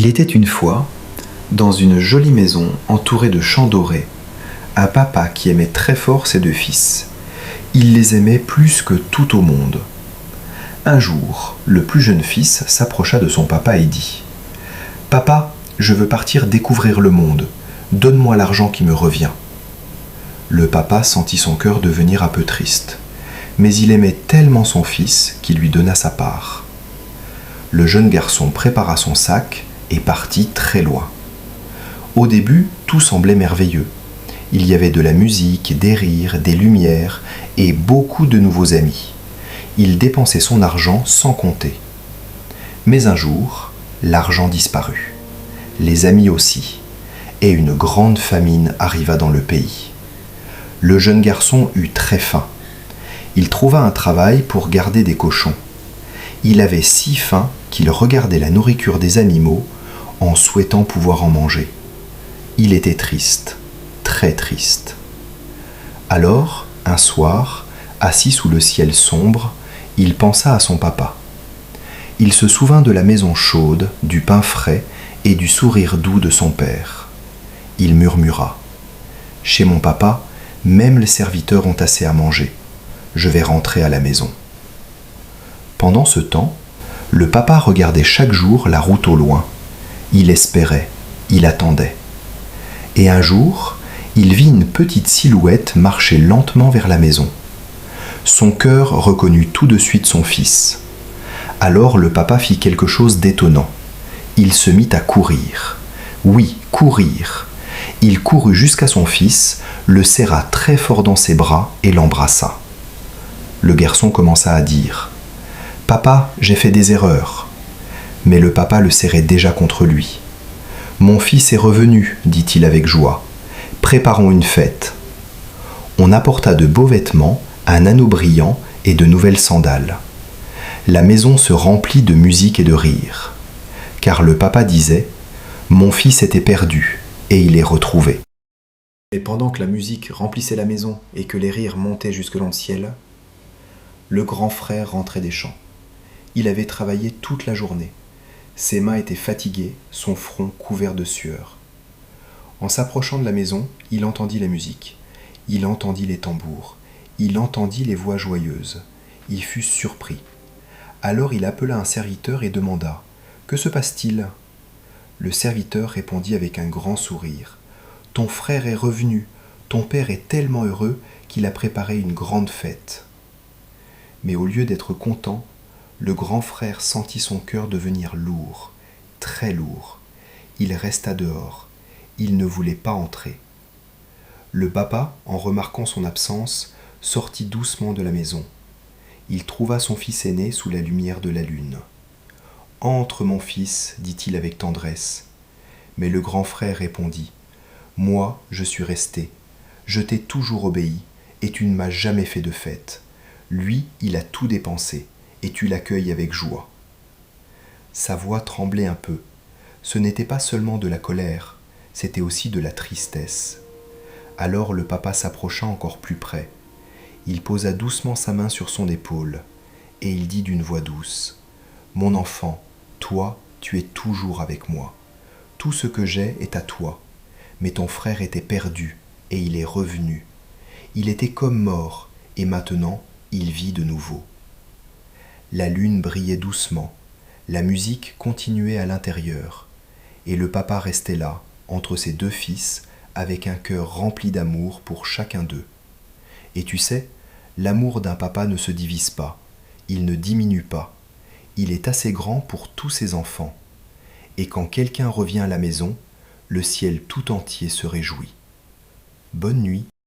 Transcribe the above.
Il était une fois, dans une jolie maison entourée de champs dorés, un papa qui aimait très fort ses deux fils. Il les aimait plus que tout au monde. Un jour, le plus jeune fils s'approcha de son papa et dit « Papa, je veux partir découvrir le monde. Donne-moi l'argent qui me revient. » Le papa sentit son cœur devenir un peu triste, mais il aimait tellement son fils qu'il lui donna sa part. Le jeune garçon prépara son sac et partit très loin. Au début, tout semblait merveilleux. Il y avait de la musique, des rires, des lumières et beaucoup de nouveaux amis. Il dépensait son argent sans compter. Mais un jour, l'argent disparut. Les amis aussi. Et une grande famine arriva dans le pays. Le jeune garçon eut très faim. Il trouva un travail pour garder des cochons. Il avait si faim qu'il regardait la nourriture des animaux en souhaitant pouvoir en manger. Il était triste, très triste. Alors, un soir, assis sous le ciel sombre, il pensa à son papa. Il se souvint de la maison chaude, du pain frais et du sourire doux de son père. Il murmura « Chez mon papa, même les serviteurs ont assez à manger. Je vais rentrer à la maison. » Pendant ce temps, le papa regardait chaque jour la route au loin. Il espérait, il attendait. Et un jour, il vit une petite silhouette marcher lentement vers la maison. Son cœur reconnut tout de suite son fils. Alors le papa fit quelque chose d'étonnant. Il se mit à courir. Oui, courir. Il courut jusqu'à son fils, le serra très fort dans ses bras et l'embrassa. Le garçon commença à dire « Papa, j'ai fait des erreurs. » Mais le papa le serrait déjà contre lui. « Mon fils est revenu, dit-il avec joie. Préparons une fête. » On apporta de beaux vêtements, un anneau brillant et de nouvelles sandales. La maison se remplit de musique et de rire. Car le papa disait « Mon fils était perdu et il est retrouvé. » Et pendant que la musique remplissait la maison et que les rires montaient jusque dans le ciel, le grand frère rentrait des champs. Il avait travaillé toute la journée. Ses mains étaient fatiguées, son front couvert de sueur. En s'approchant de la maison, il entendit la musique. Il entendit les tambours. Il entendit les voix joyeuses. Il fut surpris. Alors il appela un serviteur et demanda « Que se passe-t-il » Le serviteur répondit avec un grand sourire « Ton frère est revenu. Ton père est tellement heureux qu'il a préparé une grande fête. » Mais au lieu d'être content, le grand frère sentit son cœur devenir lourd, très lourd. Il resta dehors. Il ne voulait pas entrer. Le papa, en remarquant son absence, sortit doucement de la maison. Il trouva son fils aîné sous la lumière de la lune. « Entre, mon fils, dit-il avec tendresse. » Mais le grand frère répondit « Moi, je suis resté. Je t'ai toujours obéi, et tu ne m'as jamais fait de fête. Lui, il a tout dépensé, et tu l'accueilles avec joie. » Sa voix tremblait un peu. Ce n'était pas seulement de la colère, c'était aussi de la tristesse. Alors le papa s'approcha encore plus près. Il posa doucement sa main sur son épaule, et il dit d'une voix douce « Mon enfant, toi, tu es toujours avec moi. Tout ce que j'ai est à toi. Mais ton frère était perdu, et il est revenu. Il était comme mort, et maintenant, il vit de nouveau. » La lune brillait doucement, la musique continuait à l'intérieur, et le papa restait là, entre ses deux fils, avec un cœur rempli d'amour pour chacun d'eux. Et tu sais, l'amour d'un papa ne se divise pas, il ne diminue pas, il est assez grand pour tous ses enfants. Et quand quelqu'un revient à la maison, le ciel tout entier se réjouit. Bonne nuit.